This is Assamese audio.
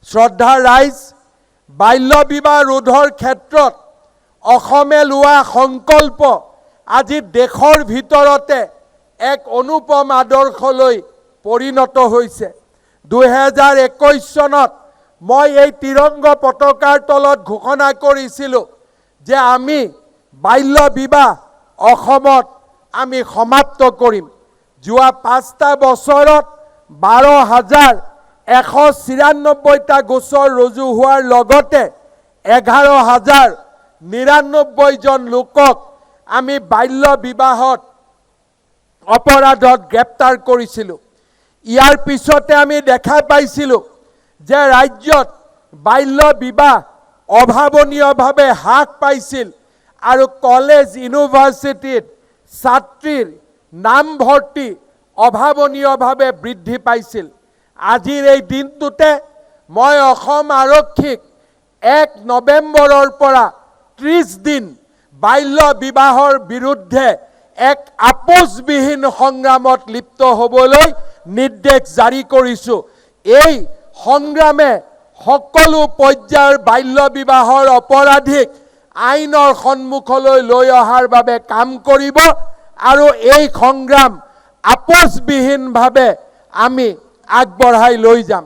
শ্ৰদ্ধা ৰাইজ, বাল্য বিবাহ ৰোধৰ ক্ষেত্ৰত অসমে লোৱা সংকল্প আজি দেশৰ ভিতৰতে এক অনুপম আদৰ্শলৈ পৰিণত হৈছে। 2021 চনত মই এই তিৰংগ পতাকাৰ তলত ঘোষণা কৰিছিলোঁ যে আমি বাল্য বিবাহ অসমত আমি সমাপ্ত কৰিম। যোৱা 5টা বছৰত 12,194টা গোচৰ ৰুজু হোৱাৰ লগতে 11,099 জন লোকক আমি বাল্য বিবাহত অপৰাধত গ্ৰেপ্তাৰ কৰিছিলোঁ। ইয়াৰ পিছতে আমি দেখা পাইছিলোঁ যে ৰাজ্যত বাল্য বিবাহ অভাৱনীয়ভাৱে হ্ৰাস পাইছিল আৰু কলেজ ইউনিভাৰ্চিটিত ছাত্ৰীৰ নামভৰ্তি অভাৱনীয়ভাৱে বৃদ্ধি পাইছিল। আজিৰ এই দিনটোতে মই অসম আৰক্ষীক 1 নৱেম্বৰৰ পৰা 30 দিন বাল্য বিবাহৰ বিৰুদ্ধে এক আপোচবিহীন সংগ্ৰামত লিপ্ত হ'বলৈ নিৰ্দেশ জাৰি কৰিছোঁ। এই সংগ্ৰামে সকলো পৰ্যায়ৰ বাল্য বিবাহৰ অপৰাধীক আইনৰ সন্মুখলৈ লৈ অহাৰ বাবে কাম কৰিব আৰু এই সংগ্ৰাম আপোচবিহীনভাৱে আমি আগবঢ়াই লৈ যাম।